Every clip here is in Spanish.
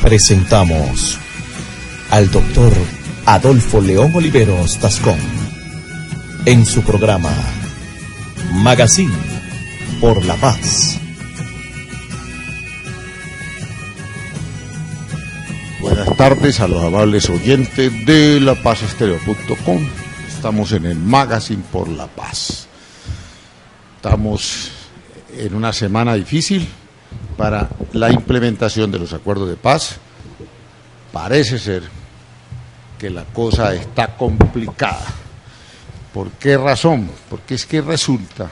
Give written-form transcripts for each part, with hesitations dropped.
presentamos al doctor Adolfo León Oliveros Tascón en su programa Magazine por la Paz. Buenas tardes a los amables oyentes de lapazestéreo.com. Estamos en el Magazine por la Paz. Estamos en una semana difícil para la implementación de los acuerdos de paz. Parece ser que la cosa está complicada. ¿Por qué razón? Porque es que resulta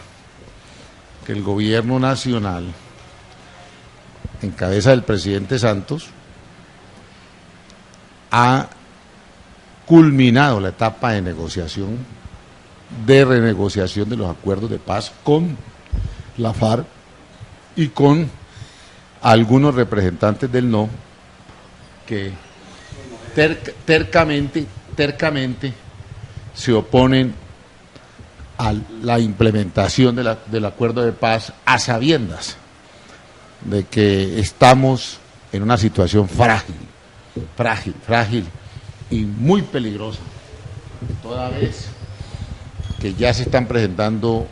que el gobierno nacional, en cabeza del presidente Santos, ha culminado la etapa de negociación, de renegociación de los acuerdos de paz con la FARC y con algunos representantes del no que tercamente se oponen a la implementación del acuerdo de paz a sabiendas de que estamos en una situación frágil y muy peligrosa, toda vez que ya se están presentando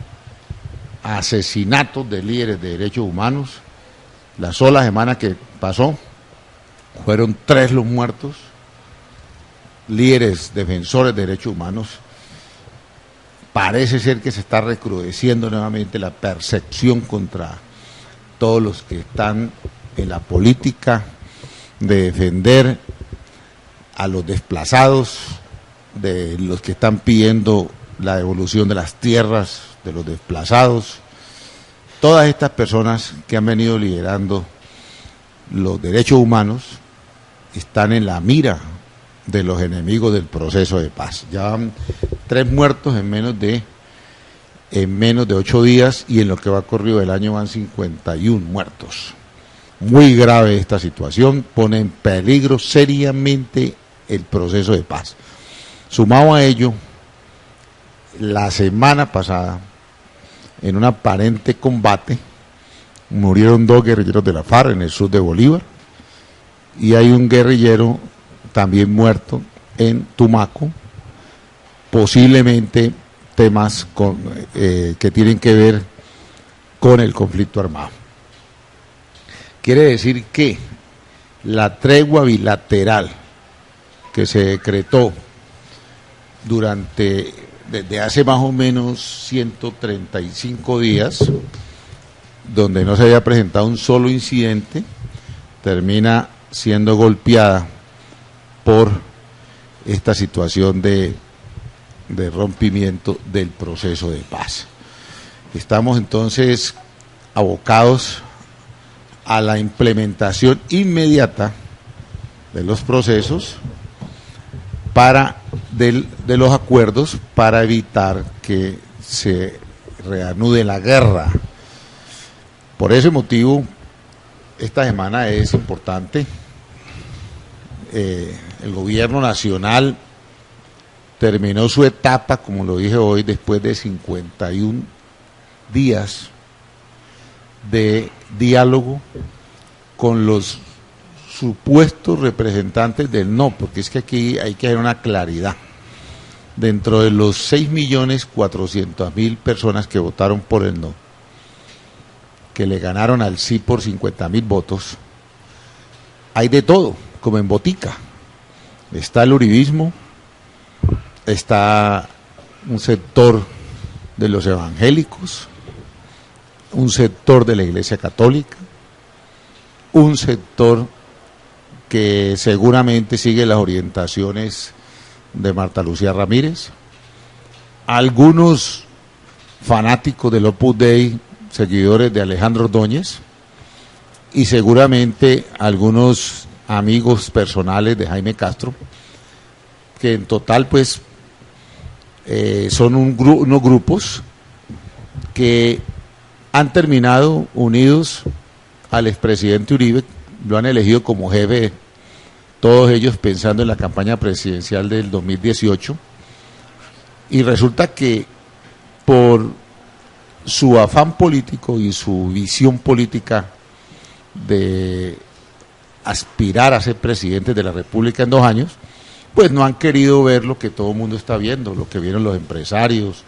asesinatos de líderes de derechos humanos. La sola semana que pasó fueron 3 los muertos, líderes defensores de derechos humanos. Parece ser que se está recrudeciendo nuevamente la persecución contra todos los que están en la política de defender a los desplazados, de los que están pidiendo la devolución de las tierras de los desplazados. Todas estas personas que han venido liderando los derechos humanos están en la mira de los enemigos del proceso de paz. Ya van 3 muertos en menos de 8 días, y en lo que va corrido del año van 51 muertos. Muy grave esta situación, pone en peligro seriamente el proceso de paz. Sumado a ello, la semana pasada, en un aparente combate, murieron 2 guerrilleros de la FARC en el sur de Bolívar, y hay un guerrillero también muerto en Tumaco, posiblemente temas que tienen que ver con el conflicto armado. Quiere decir que la tregua bilateral que se decretó desde hace más o menos 135 días, donde no se había presentado un solo incidente, termina siendo golpeada por esta situación de rompimiento del proceso de paz. Estamos entonces abocados a la implementación inmediata de los procesos de los acuerdos para evitar que se reanude la guerra. Por ese motivo, esta semana es importante. El gobierno nacional terminó su etapa, como lo dije hoy, después de 51 días de diálogo con los supuestos representantes del no, porque es que aquí hay que hacer una claridad. Dentro de los 6.400.000 personas que votaron por el no, que le ganaron al sí por 50.000 votos, hay de todo, como en botica. Está el uribismo, está un sector de los evangélicos, un sector de la Iglesia Católica, un sector que seguramente sigue las orientaciones de Marta Lucía Ramírez, algunos fanáticos del Opus Dei, seguidores de Alejandro Ordóñez, y seguramente algunos amigos personales de Jaime Castro, que en total pues son unos grupos que han terminado unidos al expresidente Uribe, lo han elegido como jefe, todos ellos pensando en la campaña presidencial del 2018, y resulta que por su afán político y su visión política de aspirar a ser presidentes de la República en 2 años, pues no han querido ver lo que todo el mundo está viendo, lo que vieron los empresarios,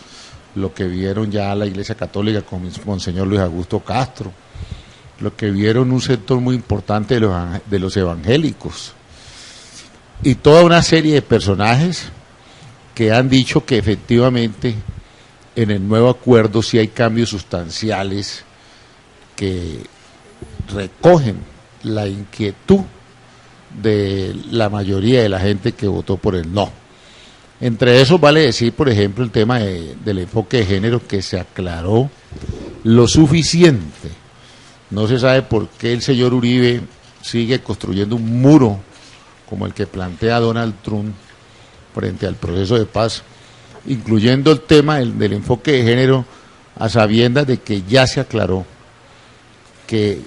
lo que vieron ya la Iglesia Católica con Monseñor Luis Augusto Castro, lo que vieron un sector muy importante de los evangélicos, y toda una serie de personajes que han dicho que efectivamente en el nuevo acuerdo sí hay cambios sustanciales que recogen la inquietud de la mayoría de la gente que votó por el no. Entre esos vale decir, por ejemplo, el tema del enfoque de género, que se aclaró lo suficiente. No se sabe por qué el señor Uribe sigue construyendo un muro como el que plantea Donald Trump frente al proceso de paz, incluyendo el tema del enfoque de género, a sabiendas de que ya se aclaró que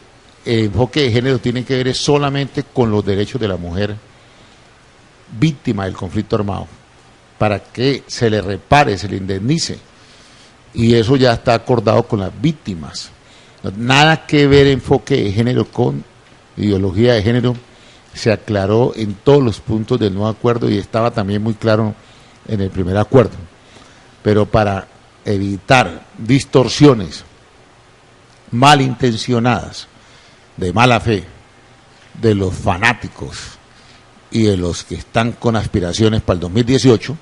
el enfoque de género tiene que ver solamente con los derechos de la mujer víctima del conflicto armado, para que se le repare, se le indemnice, y eso ya está acordado con las víctimas. Nada que ver enfoque de género con ideología de género, se aclaró en todos los puntos del nuevo acuerdo y estaba también muy claro en el primer acuerdo. Pero para evitar distorsiones malintencionadas, de mala fe, de los fanáticos y de los que están con aspiraciones para el 2018,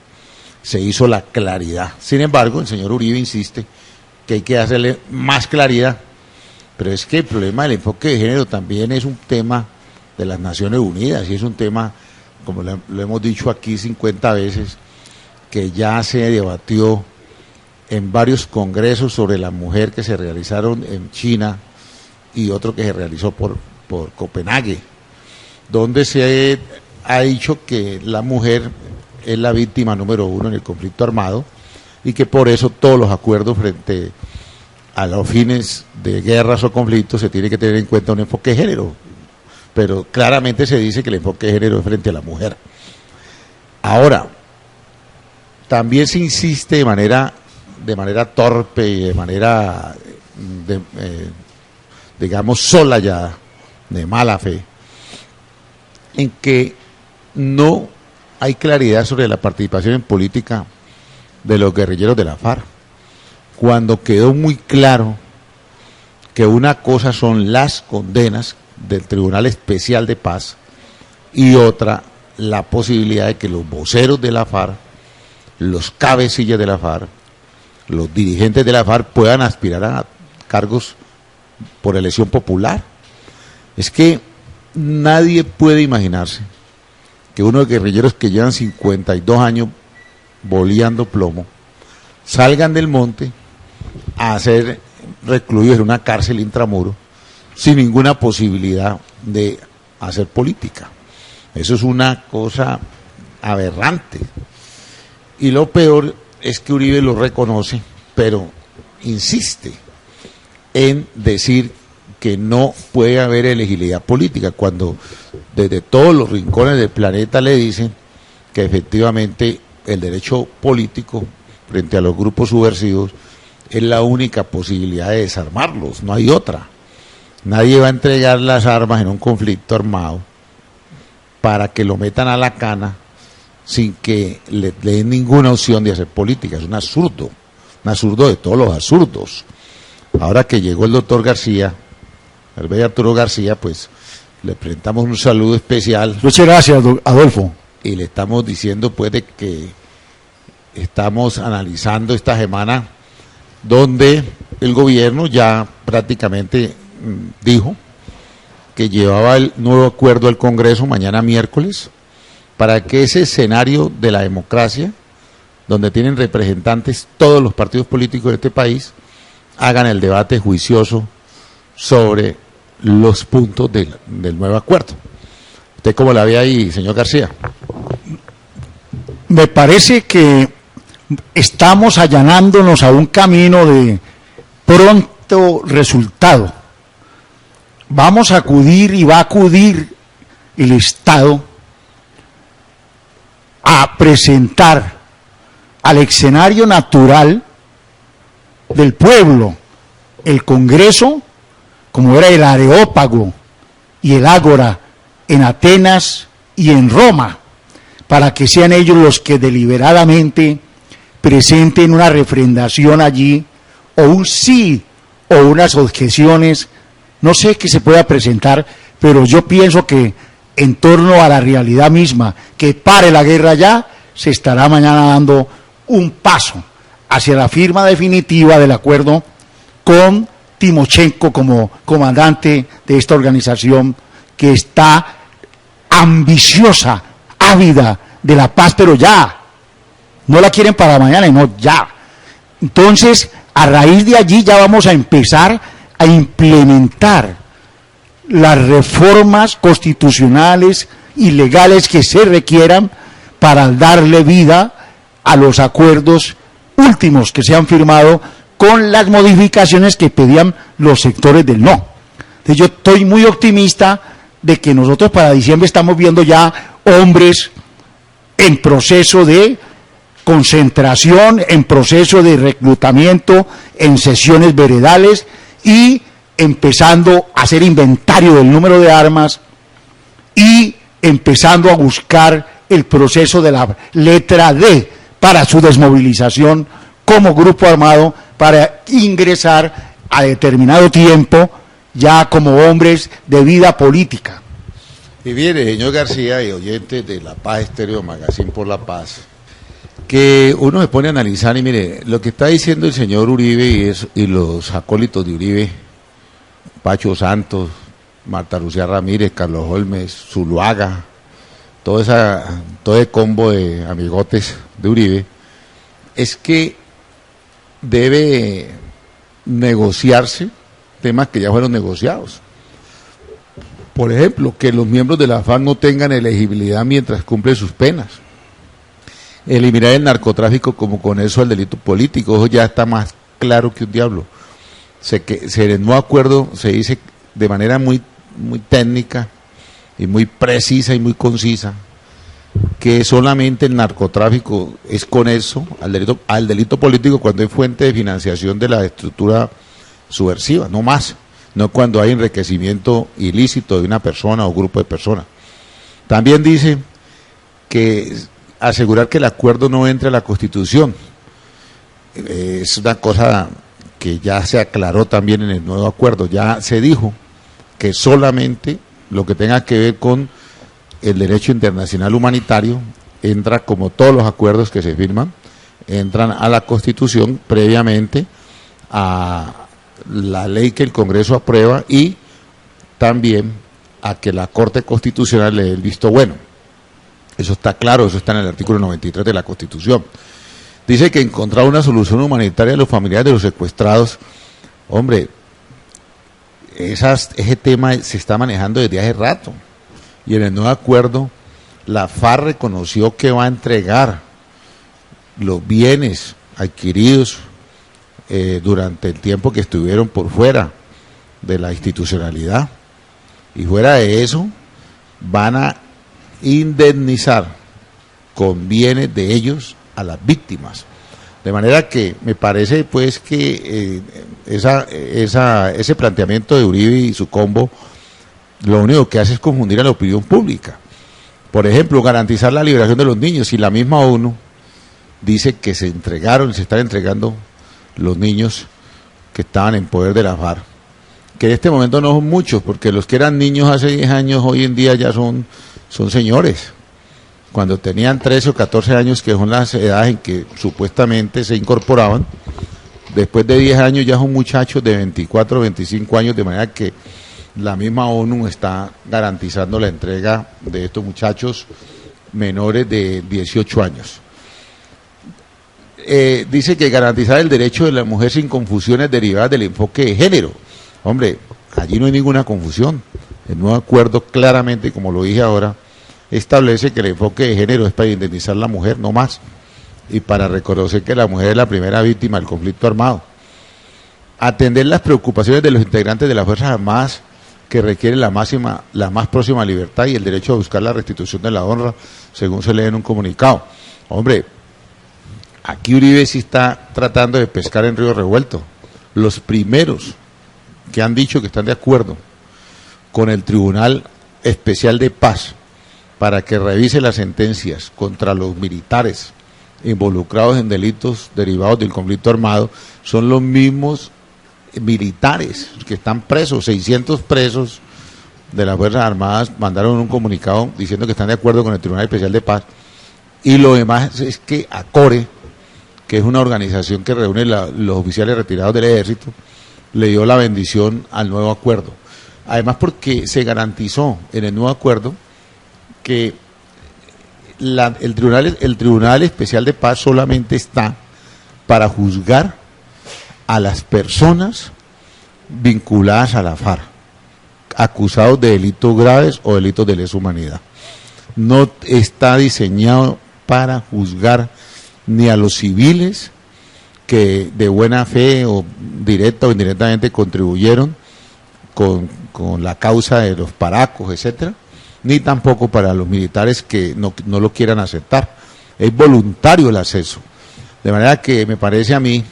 se hizo la claridad. Sin embargo, el señor Uribe insiste que hay que hacerle más claridad, pero es que el problema del enfoque de género también es un tema de las Naciones Unidas, y es un tema, como lo hemos dicho aquí 50 veces, que ya se debatió en varios congresos sobre la mujer que se realizaron en China y otro que se realizó por Copenhague, donde se ha dicho que la mujer es la víctima número 1 en el conflicto armado, y que por eso todos los acuerdos frente a los fines de guerras o conflictos se tiene que tener en cuenta un enfoque de género, pero claramente se dice que el enfoque de género es frente a la mujer. Ahora, también se insiste de manera torpe y de manera, digamos, sola, de mala fe, en que no hay claridad sobre la participación en política de los guerrilleros de la FARC, cuando quedó muy claro que una cosa son las condenas del Tribunal Especial de Paz y otra la posibilidad de que los voceros de la FARC, los cabecillas de la FARC, los dirigentes de la FARC puedan aspirar a cargos por elección popular. Es que nadie puede imaginarse que unos guerrilleros que llevan 52 años boleando plomo salgan del monte a ser recluidos en una cárcel intramuro sin ninguna posibilidad de hacer política. Eso es una cosa aberrante. Y lo peor es que Uribe lo reconoce, pero insiste en decir que no puede haber elegibilidad política, cuando desde todos los rincones del planeta le dicen que efectivamente el derecho político frente a los grupos subversivos es la única posibilidad de desarmarlos, no hay otra. Nadie va a entregar las armas en un conflicto armado para que lo metan a la cana sin que le den ninguna opción de hacer política. Es un absurdo de todos los absurdos. Ahora que llegó el doctor García, el bey Arturo García, pues le presentamos un saludo especial. Muchas gracias, Adolfo. Y le estamos diciendo pues de que estamos analizando esta semana donde el gobierno ya prácticamente dijo que llevaba el nuevo acuerdo al Congreso mañana miércoles, para que ese escenario de la democracia, donde tienen representantes todos los partidos políticos de este país, hagan el debate juicioso sobre los puntos del nuevo acuerdo. ¿Usted cómo la ve ahí, señor García? Me parece que estamos allanándonos a un camino de pronto resultado. Vamos a acudir y va a acudir el Estado a presentar al escenario natural del pueblo, el Congreso, como era el Areópago y el Ágora en Atenas y en Roma, para que sean ellos los que deliberadamente presenten una refrendación allí, o un sí, o unas objeciones, no sé qué se pueda presentar, pero yo pienso que en torno a la realidad misma, que pare la guerra ya, se estará mañana dando un paso hacia la firma definitiva del acuerdo con Timochenko como comandante de esta organización que está ambiciosa, ávida de la paz, pero ya, no la quieren para mañana, no, ya. Entonces, a raíz de allí ya vamos a empezar a implementar las reformas constitucionales y legales que se requieran para darle vida a los acuerdos últimos que se han firmado con las modificaciones que pedían los sectores del no. Entonces yo estoy muy optimista de que nosotros para diciembre estamos viendo ya hombres en proceso de concentración, en proceso de reclutamiento, en sesiones veredales y empezando a hacer inventario del número de armas y empezando a buscar el proceso de la letra D para su desmovilización como grupo armado para ingresar a determinado tiempo ya como hombres de vida política. Y viene, señor García y oyentes de La Paz Estéreo, Magazine por la Paz, que uno se pone a analizar y mire, lo que está diciendo el señor Uribe y los acólitos de Uribe, Pacho Santos, Marta Lucía Ramírez, Carlos Holmes, Zuluaga, todo el combo de amigotes de Uribe, es que debe negociarse temas que ya fueron negociados. Por ejemplo, que los miembros de la FARC no tengan elegibilidad mientras cumplen sus penas. Eliminar el narcotráfico como con eso al delito político, eso ya está más claro que un diablo. En el nuevo acuerdo se dice de manera muy técnica y muy precisa y muy concisa que solamente el narcotráfico es con eso al delito político cuando hay fuente de financiación de la estructura subversiva, no más, no cuando hay enriquecimiento ilícito de una persona o grupo de personas. También dice que asegurar que el acuerdo no entre a la Constitución es una cosa que ya se aclaró también en el nuevo acuerdo. Ya se dijo que solamente lo que tenga que ver con el derecho internacional humanitario entra, como todos los acuerdos que se firman, entran a la Constitución previamente a la ley que el Congreso aprueba y también a que la Corte Constitucional le dé el visto bueno. Eso está claro, eso está en el artículo 93 de la Constitución. Dice que encontrar una solución humanitaria a los familiares de los secuestrados. Hombre, ese tema se está manejando desde hace rato. Y en el nuevo acuerdo, la FARC reconoció que va a entregar los bienes adquiridos durante el tiempo que estuvieron por fuera de la institucionalidad. Y fuera de eso, van a indemnizar con bienes de ellos a las víctimas. De manera que me parece pues que ese planteamiento de Uribe y su combo lo único que hace es confundir a la opinión pública. Por ejemplo, garantizar la liberación de los niños. Y la misma ONU dice que se están entregando los niños que estaban en poder de la FARC, que en este momento no son muchos, porque los que eran niños hace 10 años, hoy en día ya son señores. Cuando tenían 13 o 14 años, que son las edades en que supuestamente se incorporaban, después de 10 años ya son muchachos de 24 o 25 años, de manera que la misma ONU está garantizando la entrega de estos muchachos menores de 18 años. Dice que garantizar el derecho de la mujer sin confusiones derivadas del enfoque de género. Hombre, allí no hay ninguna confusión. El nuevo acuerdo claramente, como lo dije ahora, establece que el enfoque de género es para indemnizar a la mujer, no más, y para reconocer que la mujer es la primera víctima del conflicto armado. Atender las preocupaciones de los integrantes de las Fuerzas Armadas que requieren la más próxima libertad y el derecho a buscar la restitución de la honra, según se lee en un comunicado. Hombre, aquí Uribe sí está tratando de pescar en río revuelto. Los primeros que han dicho que están de acuerdo con el Tribunal Especial de Paz para que revise las sentencias contra los militares involucrados en delitos derivados del conflicto armado son los mismos militares que están presos, 600 presos de las Fuerzas Armadas mandaron un comunicado diciendo que están de acuerdo con el Tribunal Especial de Paz, y lo demás es que ACORE, que es una organización que reúne los oficiales retirados del ejército, le dio la bendición al nuevo acuerdo. Además, porque se garantizó en el nuevo acuerdo que el Tribunal Especial de Paz solamente está para juzgar a las personas vinculadas a la FARC, acusados de delitos graves o delitos de lesa humanidad. No está diseñado para juzgar ni a los civiles que de buena fe o directa o indirectamente contribuyeron con la causa de los paracos, etcétera, ni tampoco para los militares que no lo quieran aceptar. Es voluntario el acceso. De manera que me parece a mí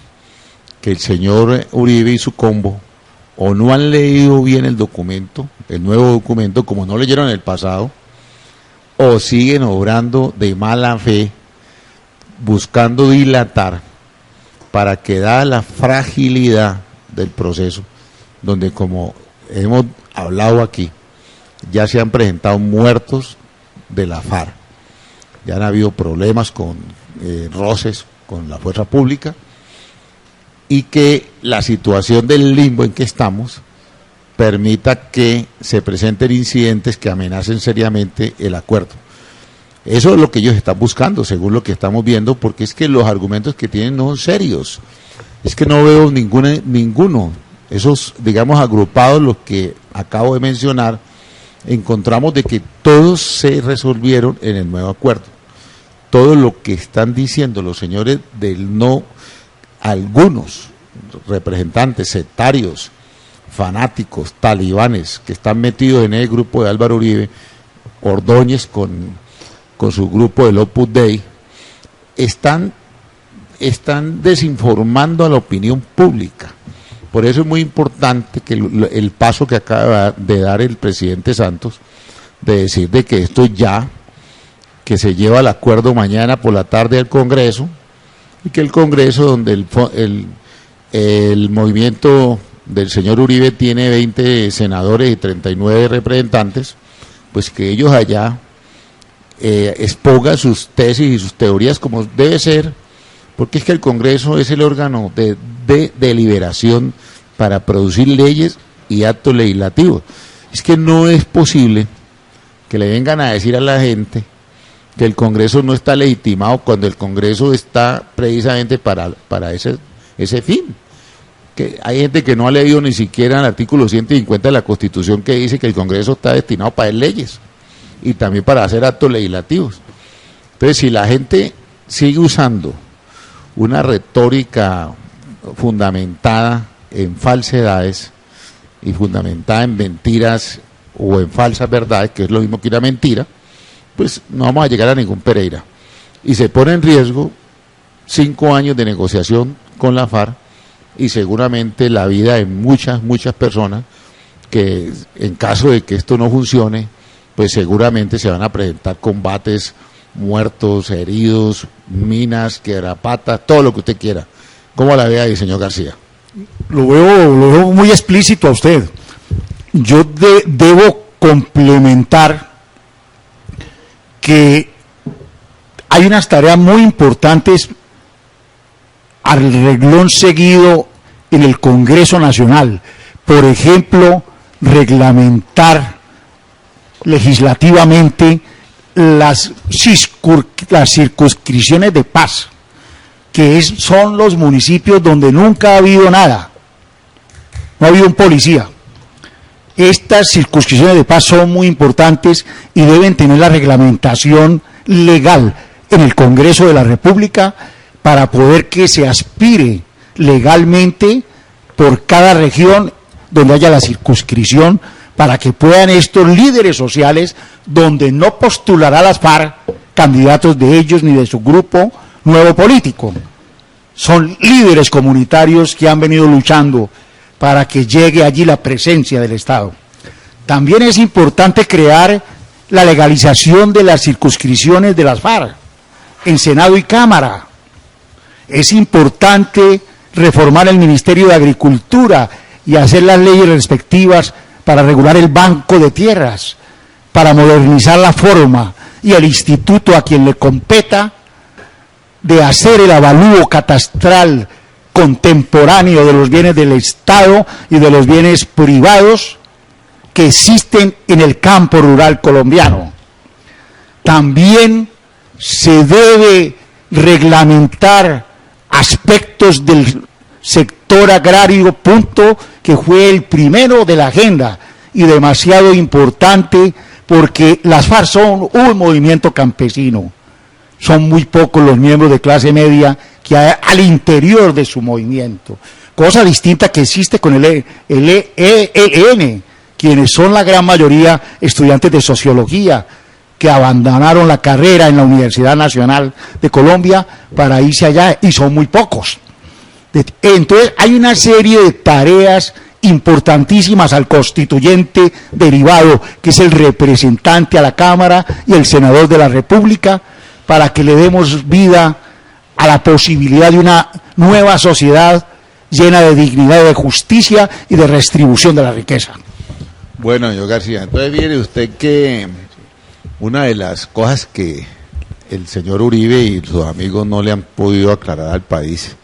que el señor Uribe y su combo o no han leído bien el documento, el nuevo documento, como no leyeron el pasado, o siguen obrando de mala fe, buscando dilatar para que, dada la fragilidad del proceso, donde, como hemos hablado aquí, ya se han presentado muertos de la FARC, ya han habido problemas con roces con la fuerza pública, y que la situación del limbo en que estamos permita que se presenten incidentes que amenacen seriamente el acuerdo. Eso es lo que ellos están buscando, según lo que estamos viendo, porque es que los argumentos que tienen no son serios. Es que no veo ninguno. Esos, digamos, agrupados, los que acabo de mencionar, encontramos de que todos se resolvieron en el nuevo acuerdo. Todo lo que están diciendo los señores del no, algunos representantes sectarios, fanáticos, talibanes, que están metidos en el grupo de Álvaro Uribe, Ordóñez con su grupo del Opus Dei, están desinformando a la opinión pública. Por eso es muy importante que el paso que acaba de dar el presidente Santos, de decir de que esto ya, que se lleva el acuerdo mañana por la tarde al Congreso, y que el Congreso, donde el movimiento del señor Uribe tiene 20 senadores y 39 representantes, pues que ellos allá expongan sus tesis y sus teorías como debe ser, porque es que el Congreso es el órgano de deliberación para producir leyes y actos legislativos. Es que no es posible que le vengan a decir a la gente que el Congreso no está legitimado cuando el Congreso está precisamente para ese fin. Que hay gente que no ha leído ni siquiera el artículo 150 de la Constitución, que dice que el Congreso está destinado para hacer leyes y también para hacer actos legislativos. Entonces, si la gente sigue usando una retórica fundamentada en falsedades y fundamentada en mentiras o en falsas verdades, que es lo mismo que una mentira, pues no vamos a llegar a ningún Pereira. Y se pone en riesgo 5 años de negociación con la FARC y seguramente la vida de muchas personas que, en caso de que esto no funcione, pues seguramente se van a presentar combates, muertos, heridos, minas, quebrapatas, todo lo que usted quiera. ¿Cómo la ve ahí, señor García? Lo veo muy explícito a usted. Yo debo complementar que hay unas tareas muy importantes al reglón seguido en el Congreso Nacional. Por ejemplo, reglamentar legislativamente las circunscripciones de paz, que son los municipios donde nunca ha habido nada, no ha habido un policía. Estas circunscripciones de paz son muy importantes y deben tener la reglamentación legal en el Congreso de la República para poder que se aspire legalmente por cada región donde haya la circunscripción, para que puedan estos líderes sociales, donde no postulará las FARC candidatos de ellos ni de su grupo nuevo político, son líderes comunitarios que han venido luchando para que llegue allí la presencia del Estado. También es importante crear la legalización de las circunscripciones de las FARC en Senado y Cámara. Es importante reformar el Ministerio de Agricultura y hacer las leyes respectivas para regular el Banco de Tierras, para modernizar la forma y el instituto a quien le competa de hacer el avalúo catastral contemporáneo de los bienes del Estado y de los bienes privados que existen en el campo rural colombiano. También se debe reglamentar aspectos del sector agrario, punto que fue el primero de la agenda y demasiado importante porque las FARC son un movimiento campesino. Son muy pocos los miembros de clase media que hay al interior de su movimiento. Cosa distinta que existe con el ELN, quienes son la gran mayoría estudiantes de sociología que abandonaron la carrera en la Universidad Nacional de Colombia para irse allá, y son muy pocos. Entonces hay una serie de tareas importantísimas al constituyente derivado, que es el representante a la Cámara y el senador de la República, para que le demos vida a la posibilidad de una nueva sociedad llena de dignidad, de justicia y de redistribución de la riqueza. Bueno, señor García, entonces viene usted que una de las cosas que el señor Uribe y sus amigos no le han podido aclarar al país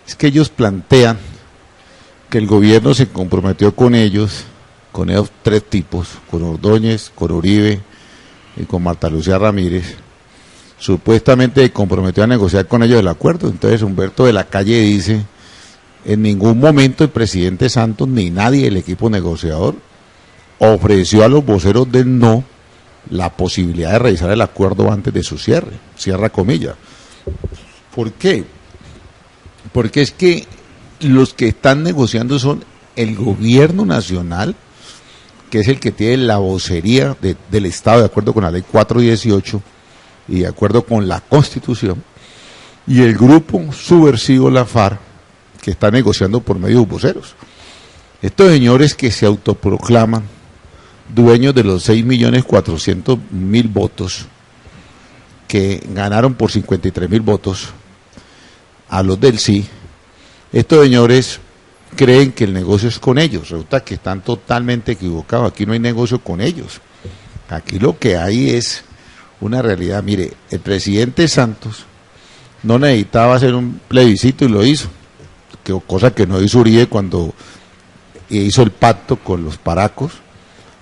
es que ellos plantean que el gobierno se comprometió con ellos, con esos tres tipos, con Ordóñez, con Uribe y con Marta Lucía Ramírez, supuestamente se comprometió a negociar con ellos el acuerdo. Entonces Humberto de la Calle dice, en ningún momento el presidente Santos ni nadie del equipo negociador ofreció a los voceros del no la posibilidad de revisar el acuerdo antes de su cierre, cierra comillas. ¿Por qué? Porque es que los que están negociando son el gobierno nacional, que es el que tiene la vocería del Estado de acuerdo con la ley 418 y de acuerdo con la Constitución, y el grupo subversivo, la FARC, que está negociando por medio de voceros. Estos señores que se autoproclaman dueños de los 6.400.000 votos, que ganaron por 53.000 votos a los del sí, estos señores creen que el negocio es con ellos. Resulta que están totalmente equivocados. Aquí no hay negocio con ellos. Aquí lo que hay es una realidad. Mire, el presidente Santos no necesitaba hacer un plebiscito y lo hizo, cosa que no hizo Uribe cuando hizo el pacto con los paracos.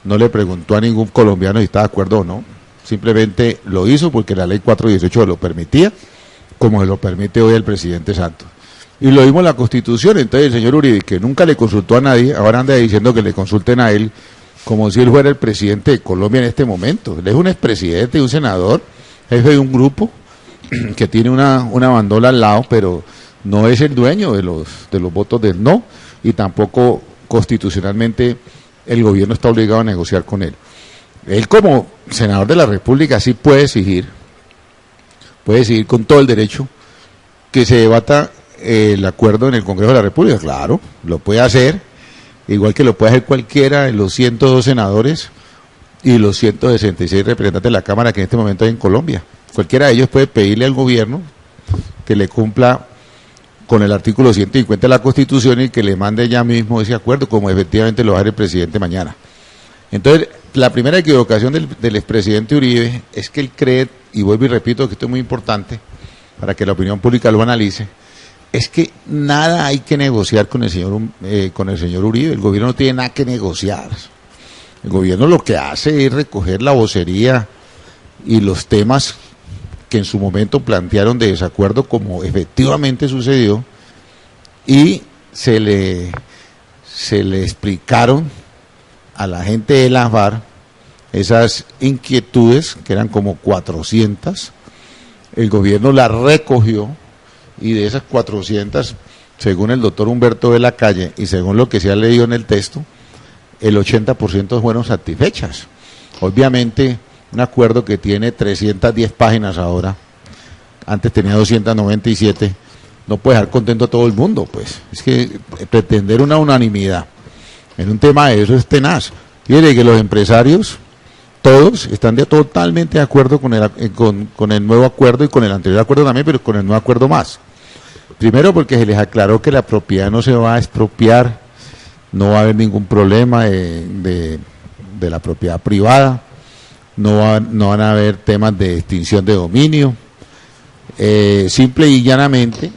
No le preguntó a ningún colombiano si estaba de acuerdo o no, simplemente lo hizo porque la ley 418 lo permitía, como se lo permite hoy el presidente Santos. Y lo vimos en la Constitución. Entonces el señor Uribe, que nunca le consultó a nadie, ahora anda diciendo que le consulten a él, como si él fuera el presidente de Colombia en este momento. Él es un expresidente y un senador, jefe de un grupo que tiene una bandola al lado, pero no es el dueño de los votos del no, y tampoco constitucionalmente el gobierno está obligado a negociar con él. Él, como senador de la República, sí puede exigir con todo el derecho que se debata el acuerdo en el Congreso de la República. Claro, lo puede hacer, igual que lo puede hacer cualquiera de los 102 senadores y los 166 representantes de la Cámara que en este momento hay en Colombia. Cualquiera de ellos puede pedirle al gobierno que le cumpla con el artículo 150 de la Constitución y que le mande ya mismo ese acuerdo, como efectivamente lo va a hacer el presidente mañana. Entonces, la primera equivocación del expresidente Uribe es que él cree, y vuelvo y repito que esto es muy importante para que la opinión pública lo analice, es que nada hay que negociar con el señor Uribe. El gobierno no tiene nada que negociar. El gobierno lo que hace es recoger la vocería y los temas que en su momento plantearon de desacuerdo, como efectivamente sucedió, y se le explicaron a la gente de la FARC esas inquietudes, que eran como 400, el gobierno las recogió, y de esas 400, según el doctor Humberto de la Calle, y según lo que se ha leído en el texto, el 80% fueron satisfechas. Obviamente, un acuerdo que tiene 310 páginas ahora, antes tenía 297, no puede dejar contento a todo el mundo, pues. Es que pretender una unanimidad en un tema de eso es tenaz. Fíjate que los empresarios, todos, están totalmente de acuerdo con el nuevo acuerdo y con el anterior acuerdo también, pero con el nuevo acuerdo más. Primero porque se les aclaró que la propiedad no se va a expropiar, no va a haber ningún problema de la propiedad privada, no van a haber temas de extinción de dominio. Simple y llanamente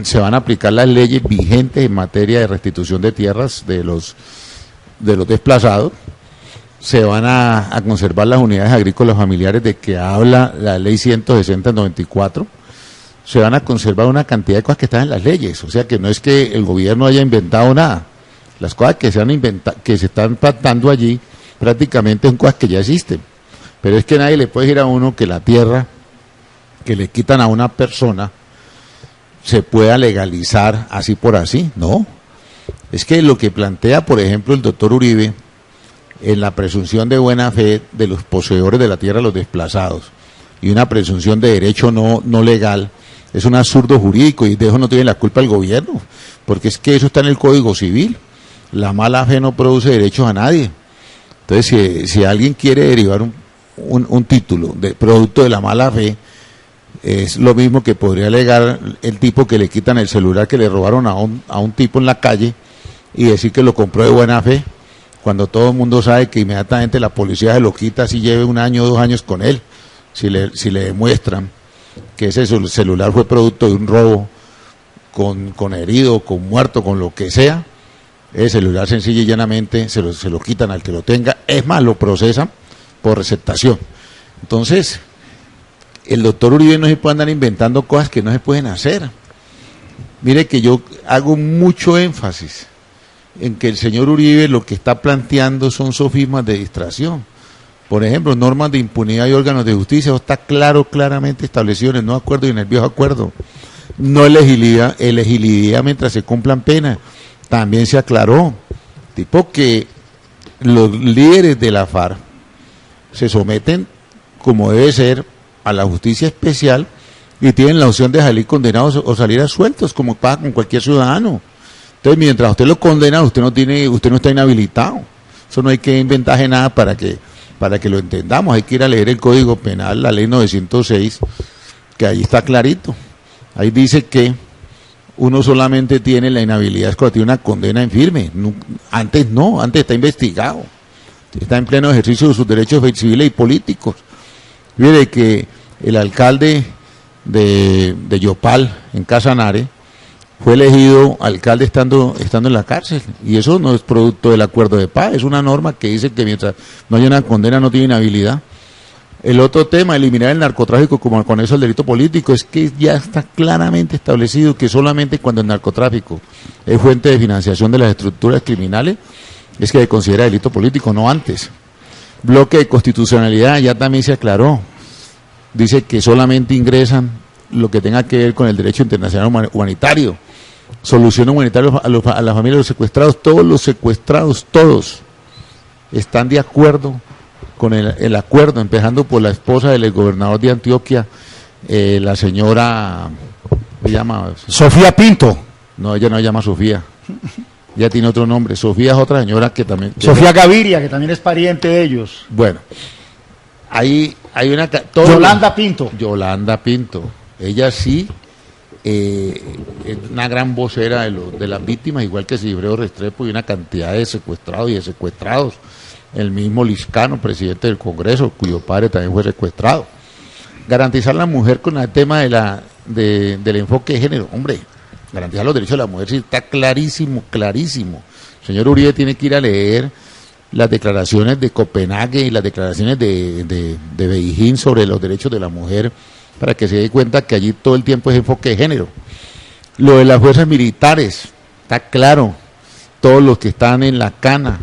se van a aplicar las leyes vigentes en materia de restitución de tierras de los desplazados. Se van a conservar las unidades agrícolas familiares de que habla la ley 160/94. Se van a conservar una cantidad de cosas que están en las leyes. O sea que no es que el gobierno haya inventado nada. Las cosas que se están pactando allí prácticamente son cosas que ya existen. Pero es que nadie le puede decir a uno que la tierra que le quitan a una persona se pueda legalizar así por así. No. Es que lo que plantea, por ejemplo, el doctor Uribe en la presunción de buena fe de los poseedores de la tierra, los desplazados, y una presunción de derecho no legal, es un absurdo jurídico, y de eso no tiene la culpa el gobierno, porque es que eso está en el Código Civil. La mala fe no produce derechos a nadie. Entonces, si alguien quiere derivar un título de producto de la mala fe, es lo mismo que podría alegar el tipo que le quitan el celular que le robaron a un tipo en la calle y decir que lo compró de buena fe, cuando todo el mundo sabe que inmediatamente la policía se lo quita si lleve 1 año o 2 años con él, si le demuestran que ese celular fue producto de un robo, con herido, con muerto, con lo que sea. El celular sencillo y llanamente se lo quitan al que lo tenga, es más, lo procesan por receptación. Entonces, el doctor Uribe no se puede andar inventando cosas que no se pueden hacer. Mire que yo hago mucho énfasis en que el señor Uribe lo que está planteando son sofismas de distracción. Por ejemplo, normas de impunidad y órganos de justicia, eso está claramente establecido en el nuevo acuerdo y en el viejo acuerdo. No elegibilidad mientras se cumplan penas, también se aclaró. Tipo que los líderes de la FARC se someten, como debe ser, a la justicia especial y tienen la opción de salir condenados o salir a sueltos, como pasa con cualquier ciudadano. Entonces, mientras usted lo condena, usted no está inhabilitado. Eso no hay que inventarse nada para que lo entendamos. Hay que ir a leer el Código Penal, la Ley 906, que ahí está clarito. Ahí dice que uno solamente tiene la inhabilidad cuando tiene una condena en firme. Antes no, antes está investigado. Está en pleno ejercicio de sus derechos civiles y políticos. Mire que el alcalde de Yopal, en Casanare, fue elegido alcalde estando en la cárcel, y eso no es producto del acuerdo de paz, es una norma que dice que mientras no haya una condena no tiene inhabilidad. El otro tema, eliminar el narcotráfico como con eso el delito político, es que ya está claramente establecido que solamente cuando el narcotráfico es fuente de financiación de las estructuras criminales es que se considera delito político, no antes. Bloque de constitucionalidad, ya también se aclaró, dice que solamente ingresan lo que tenga que ver con el derecho internacional humanitario. Solución humanitaria a la familia de los secuestrados, todos los secuestrados, todos están de acuerdo con el acuerdo, empezando por la esposa del exgobernador de Antioquia, la señora, ¿se llama? Sofía Pinto. No, ella no se llama Sofía, ya tiene otro nombre. Sofía es otra señora que también... Sofía Gaviria, que también es pariente de ellos. Bueno, hay una... Yolanda Pinto. Yolanda Pinto, ella sí... es una gran vocera de las víctimas, igual que Silvio Restrepo, y una cantidad de secuestrados y de secuestrados. El mismo Liscano, presidente del Congreso, cuyo padre también fue secuestrado. Garantizar a la mujer con el tema del enfoque de género. Hombre, garantizar los derechos de la mujer sí está clarísimo, clarísimo. El señor Uribe tiene que ir a leer las declaraciones de Copenhague y las declaraciones de Beijing sobre los derechos de la mujer, para que se dé cuenta que allí todo el tiempo es enfoque de género. Lo de las fuerzas militares, está claro, todos los que están en la cana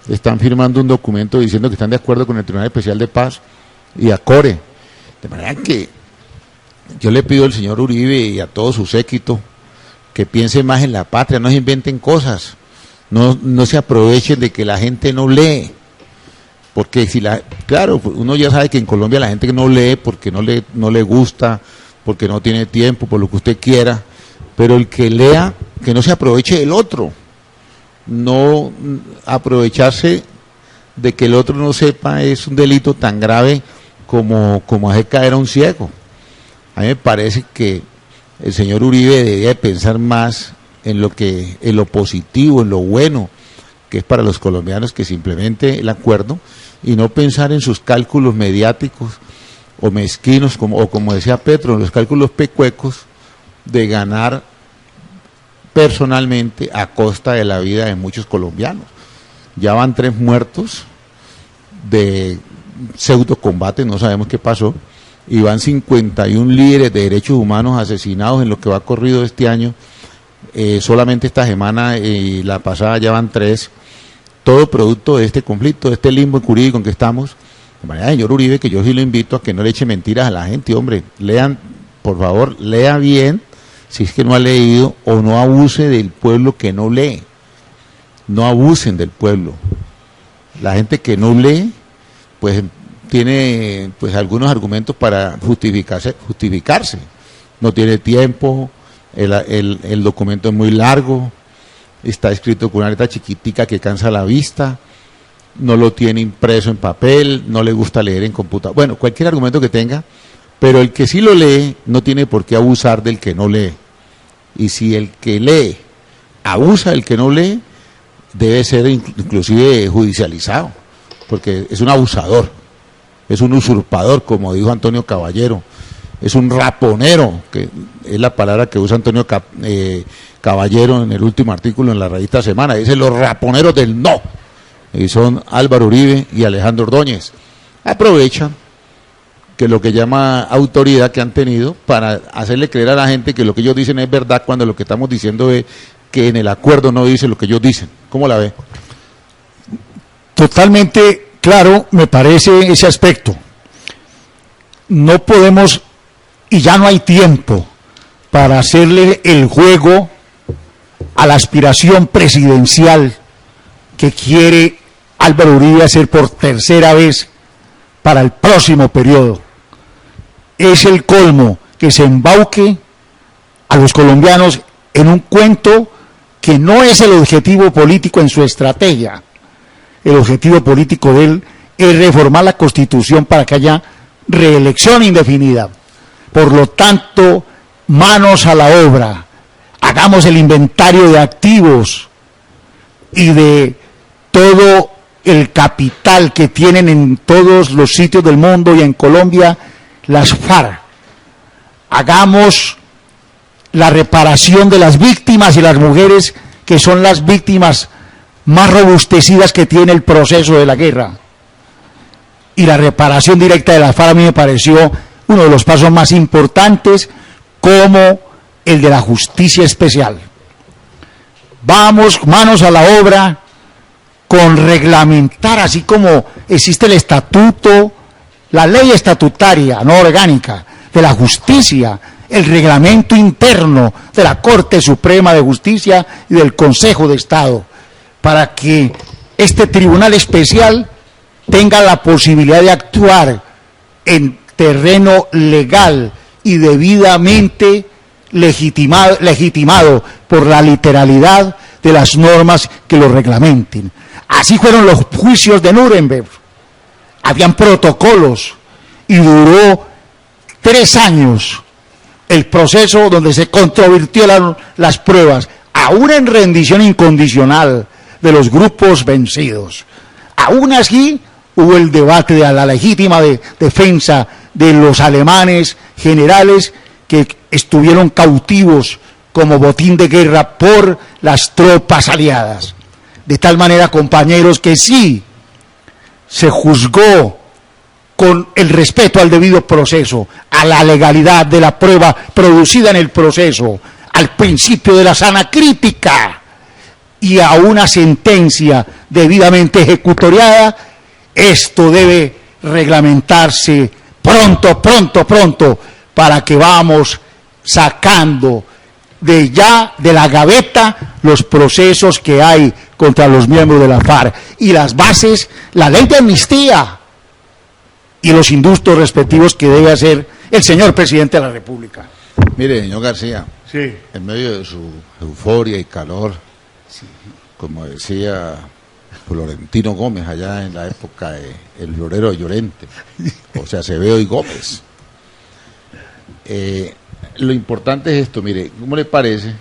están firmando un documento diciendo que están de acuerdo con el Tribunal Especial de Paz y ACORE. De manera que yo le pido al señor Uribe y a todo su séquito que piensen más en la patria, no se inventen cosas, no se aprovechen de que la gente no lee. Porque claro, uno ya sabe que en Colombia la gente no lee porque no le gusta, porque no tiene tiempo, por lo que usted quiera, pero el que lea, que no se aproveche del otro, no aprovecharse de que el otro no sepa es un delito tan grave como hacer caer a un ciego. A mí me parece que el señor Uribe debería pensar más en lo positivo, en lo bueno que es para los colombianos, que simplemente el acuerdo, y no pensar en sus cálculos mediáticos o mezquinos, como decía Petro, en los cálculos pecuecos de ganar personalmente a costa de la vida de muchos colombianos. Ya van 3 muertos de pseudo combate, no sabemos qué pasó, y van 51 líderes de derechos humanos asesinados en lo que va corrido este año. Solamente esta semana y la pasada ya van 3, todo producto de este conflicto, de este limbo jurídico en que estamos. De manera, señor Uribe, que yo sí lo invito a que no le eche mentiras a la gente, hombre, lean, por favor, lea bien, si es que no ha leído, o no abuse del pueblo que no lee. No abusen del pueblo. La gente que no lee, pues tiene pues algunos argumentos para justificarse. No tiene tiempo, el documento es muy largo, está escrito con una letra chiquitica que cansa la vista, no lo tiene impreso en papel, no le gusta leer en computador. Bueno, cualquier argumento que tenga, pero el que sí lo lee no tiene por qué abusar del que no lee. Y si el que lee abusa del que no lee, debe ser inclusive judicializado, porque es un abusador, es un usurpador, como dijo Antonio Caballero, es un raponero, que es la palabra que usa Antonio Caballero en el último artículo en la revista Semana. Dice los raponeros del no, y son Álvaro Uribe y Alejandro Ordóñez. Aprovechan que lo que llama autoridad que han tenido para hacerle creer a la gente que lo que ellos dicen es verdad, cuando lo que estamos diciendo es que en el acuerdo no dice lo que ellos dicen. ¿Cómo la ve? Totalmente claro me parece ese aspecto. No podemos, y ya no hay tiempo para hacerle el juego a la aspiración presidencial que quiere Álvaro Uribe hacer por tercera vez para el próximo periodo. Es el colmo que se embauque a los colombianos en un cuento que no es el objetivo político en su estrategia. El objetivo político de él es reformar la Constitución para que haya reelección indefinida. Por lo tanto, manos a la obra, hagamos el inventario de activos y de todo el capital que tienen en todos los sitios del mundo y en Colombia las FARC. Hagamos la reparación de las víctimas y las mujeres que son las víctimas más robustecidas que tiene el proceso de la guerra. Y la reparación directa de las FARC a mí me pareció uno de los pasos más importantes, como el de la justicia especial. Vamos, manos a la obra, con reglamentar, así como existe el estatuto, la ley estatutaria, no orgánica, de la justicia, el reglamento interno de la Corte Suprema de Justicia y del Consejo de Estado, para que este tribunal especial tenga la posibilidad de actuar en terreno legal y debidamente legitimado por la literalidad de las normas que lo reglamenten. Así fueron los juicios de Nuremberg. Habían protocolos y duró 3 años el proceso donde se controvirtieron las pruebas, aún en rendición incondicional de los grupos vencidos. Aún así hubo el debate de la legítima defensa de los alemanes generales que estuvieron cautivos como botín de guerra por las tropas aliadas. De tal manera, compañeros, que sí se juzgó con el respeto al debido proceso, a la legalidad de la prueba producida en el proceso, al principio de la sana crítica y a una sentencia debidamente ejecutoriada. Esto debe reglamentarse pronto, para que vamos sacando de la gaveta los procesos que hay contra los miembros de la FARC y las bases, la ley de amnistía y los indultos respectivos que debe hacer el señor presidente de la República. Mire, señor García, sí, en medio de su euforia y calor, sí, como decía Florentino Gómez, allá en la época de el florero de Llorente, o sea, Acevedo y Gómez. Lo importante es esto, mire, ¿cómo le parece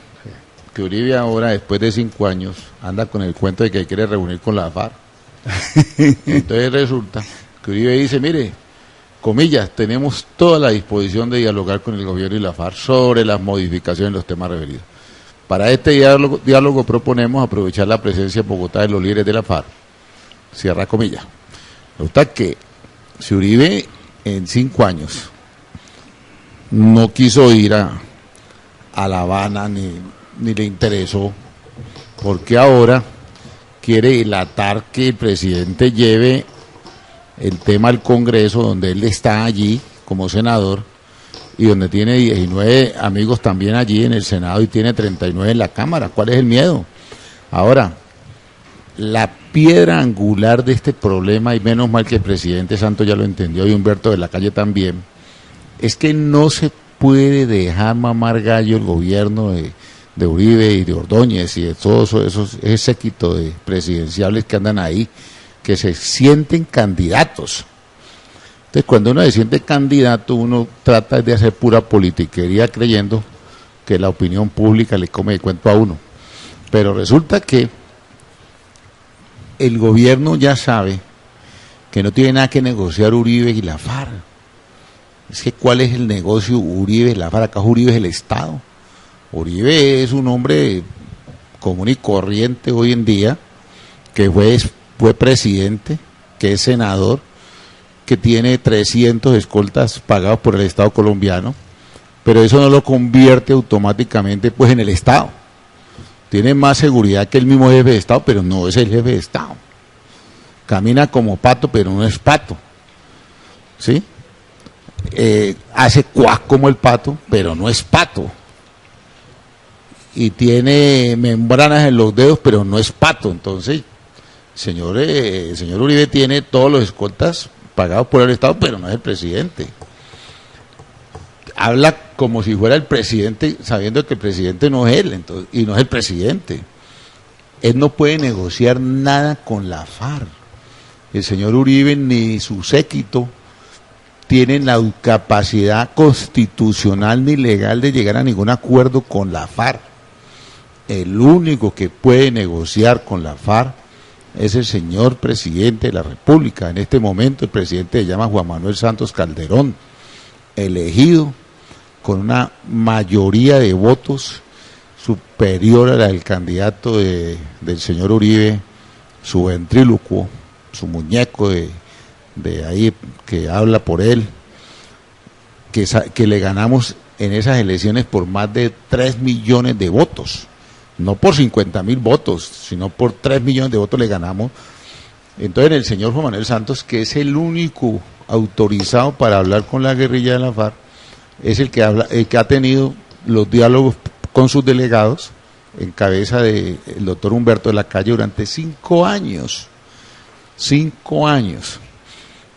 que Uribe ahora, después de 5 años, anda con el cuento de que quiere reunir con la FARC? Entonces resulta que Uribe dice, mire, comillas, tenemos toda la disposición de dialogar con el gobierno y la FARC sobre las modificaciones de los temas referidos. Para este diálogo proponemos aprovechar la presencia en Bogotá de los líderes de la FARC. Cierra comillas. Resulta que si Uribe en 5 años no quiso ir a La Habana ni le interesó, porque ahora quiere dilatar que el presidente lleve el tema al Congreso, donde él está allí como senador y donde tiene 19 amigos también allí en el Senado y tiene 39 en la Cámara. ¿Cuál es el miedo? Ahora, la piedra angular de este problema, y menos mal que el presidente Santos ya lo entendió y Humberto de la Calle también, es que no se puede dejar mamar gallo el gobierno de Uribe y de Ordóñez y de todos ese séquito de presidenciables que andan ahí, que se sienten candidatos. Entonces, cuando uno se siente candidato, uno trata de hacer pura politiquería creyendo que la opinión pública le come de cuento a uno. Pero resulta que el gobierno ya sabe que no tiene nada que negociar Uribe y la FARC. Es que ¿cuál es el negocio Uribe y la FARC? Acá Uribe es el Estado. Uribe es un hombre común y corriente hoy en día, que fue presidente, que es senador, que tiene 300 escoltas pagados por el Estado colombiano, pero eso no lo convierte automáticamente pues en el Estado. Tiene más seguridad que el mismo jefe de Estado, pero no es el jefe de Estado. Camina como pato, pero no es pato. ¿Sí? Hace cuac como el pato, pero no es pato. Y tiene membranas en los dedos, pero no es pato. Entonces, señor Uribe tiene todos los escoltas pagados por el Estado, pero no es el presidente. Habla como si fuera el presidente, sabiendo que el presidente no es él, entonces, y no es el presidente. Él no puede negociar nada con la FARC. El señor Uribe ni su séquito tienen la capacidad constitucional ni legal de llegar a ningún acuerdo con la FARC. El único que puede negociar con la FARC es el señor presidente de la República. En este momento el presidente se llama Juan Manuel Santos Calderón, elegido con una mayoría de votos superior a la del candidato del señor Uribe, su ventrílocuo, su muñeco de ahí que habla por él, que le ganamos en esas elecciones por más de 3 millones de votos. No por 50.000 votos, sino por 3 millones de votos le ganamos. Entonces el señor Juan Manuel Santos, que es el único autorizado para hablar con la guerrilla de la FARC, es el que ha tenido los diálogos con sus delegados, en cabeza del doctor Humberto de la Calle, durante 5 años. 5 años.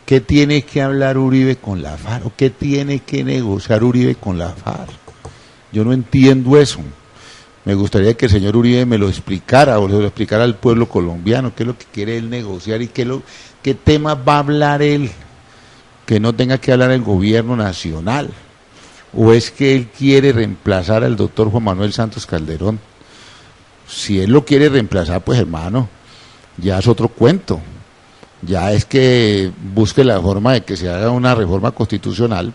¿Qué tiene que hablar Uribe con la FARC? ¿O qué tiene que negociar Uribe con la FARC? Yo no entiendo eso. Me gustaría que el señor Uribe me lo explicara, o se lo explicara al pueblo colombiano, qué es lo que quiere él negociar y qué temas va a hablar él, que no tenga que hablar el gobierno nacional. ¿O es que él quiere reemplazar al doctor Juan Manuel Santos Calderón? Si él lo quiere reemplazar, pues hermano, ya es otro cuento. Ya es que busque la forma de que se haga una reforma constitucional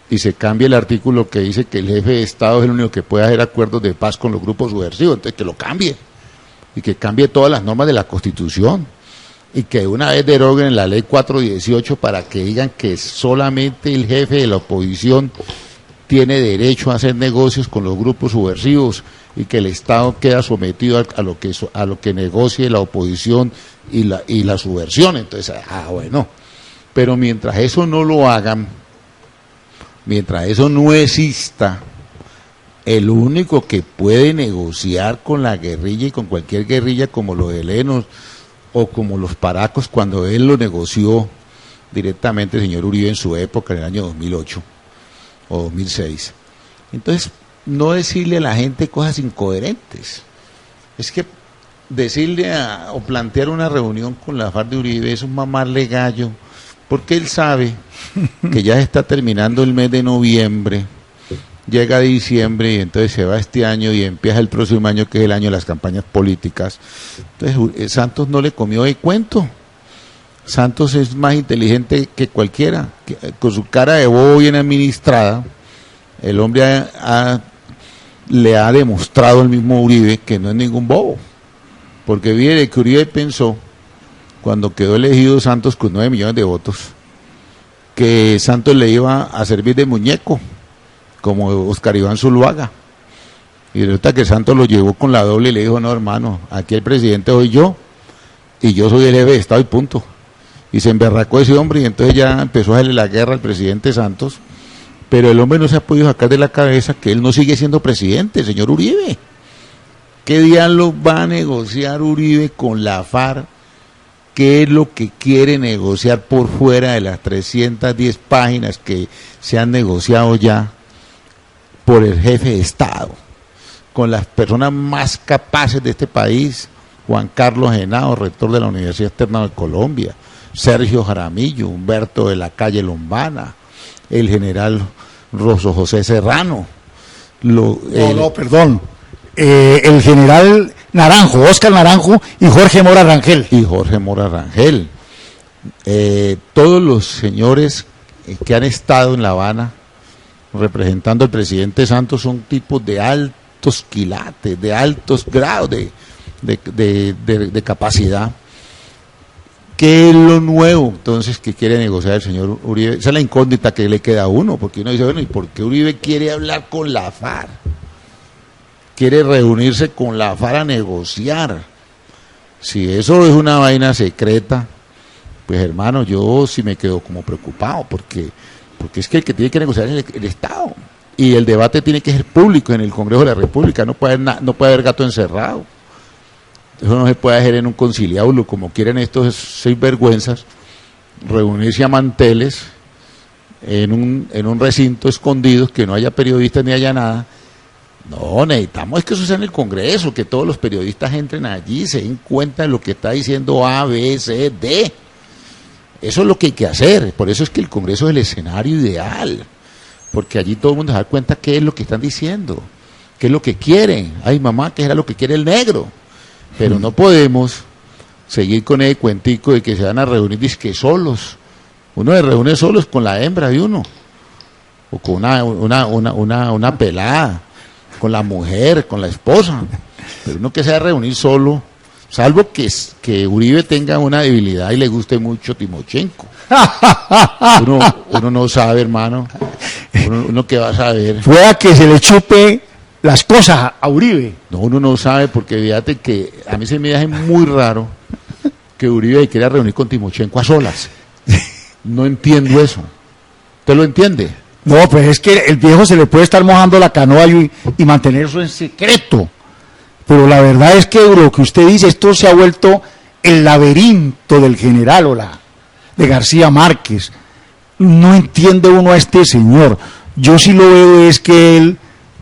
y se cambie el artículo que dice que el jefe de Estado es el único que puede hacer acuerdos de paz con los grupos subversivos. Entonces que lo cambie, y que cambie todas las normas de la Constitución, y que una vez deroguen la ley 418 para que digan que solamente el jefe de la oposición tiene derecho a hacer negocios con los grupos subversivos, y que el Estado queda sometido a lo que negocie la oposición y la subversión. Entonces, bueno, pero mientras eso no lo hagan, mientras eso no exista, el único que puede negociar con la guerrilla y con cualquier guerrilla, como los helenos o como los paracos, cuando él lo negoció directamente el señor Uribe en su época, en el año 2008 o 2006. Entonces, no decirle a la gente cosas incoherentes. Es que decirle o plantear una reunión con la FARC de Uribe es un mamarle gallo, porque él sabe que ya está terminando el mes de noviembre, llega diciembre y entonces se va este año y empieza el próximo año, que es el año de las campañas políticas. Entonces Santos no le comió de cuento. Santos es más inteligente que cualquiera, con su cara de bobo bien administrada. El hombre le ha demostrado al mismo Uribe que no es ningún bobo, porque viene que Uribe pensó, cuando quedó elegido Santos con 9 millones de votos, que Santos le iba a servir de muñeco, como Oscar Iván Zuluaga. Y resulta que Santos lo llevó con la doble y le dijo, no hermano, aquí el presidente soy yo, y yo soy el jefe de Estado y punto. Y se emberracó ese hombre y entonces ya empezó a hacerle la guerra al presidente Santos, pero el hombre no se ha podido sacar de la cabeza que él no sigue siendo presidente, señor Uribe. ¿Qué diablos va a negociar Uribe con la FARC? ¿Qué es lo que quiere negociar por fuera de las 310 páginas que se han negociado ya por el jefe de Estado, con las personas más capaces de este país? Juan Carlos Henao, rector de la Universidad Externa de Colombia, Sergio Jaramillo, Humberto de la Calle Lombana, el general Rosso José Serrano. Perdón. El general Naranjo, Óscar Naranjo y Jorge Mora Rangel. Todos los señores que han estado en La Habana representando al presidente Santos son tipos de altos quilates, de altos grados de capacidad. ¿Qué es lo nuevo entonces que quiere negociar el señor Uribe? Esa es la incógnita que le queda a uno, porque uno dice, bueno, ¿y por qué Uribe quiere hablar con la FARC? Quiere reunirse con la FARC a negociar. Si eso es una vaina secreta, pues hermano, yo sí me quedo como preocupado, porque es que el que tiene que negociar es el Estado, y el debate tiene que ser público en el Congreso de la República, no puede haber gato encerrado. Eso no se puede hacer en un conciliábulo, como quieren estos 6 vergüenzas, reunirse a manteles en un recinto escondido, que no haya periodistas ni haya nada. No, necesitamos es que eso sea en el Congreso, que todos los periodistas entren allí, se den cuenta de lo que está diciendo A, B, C, D. Eso es lo que hay que hacer. Por eso es que el Congreso es el escenario ideal, porque allí todo el mundo se da cuenta qué es lo que están diciendo, qué es lo que quieren. Ay, mamá, qué era lo que quiere el negro. Pero no podemos seguir con ese cuentico de que se van a reunir dizque solos. Uno se reúne solos con la hembra de uno, o con una pelada, con la mujer, con la esposa. Pero uno que se va a reunir solo, salvo que Uribe tenga una debilidad y le guste mucho Timochenko. Uno no sabe, hermano. Uno que va a saber. Pueda que se le chupe las cosas a Uribe. No, uno no sabe, porque fíjate que a mí se me hace muy raro que Uribe quiera reunir con Timochenko a solas. No entiendo eso. ¿Usted lo entiende? No, pues es que el viejo se le puede estar mojando la canoa y mantener eso en secreto. Pero la verdad es que lo que usted dice, esto se ha vuelto el laberinto del general de García Márquez. No entiende uno a este señor. Yo sí lo veo es que él,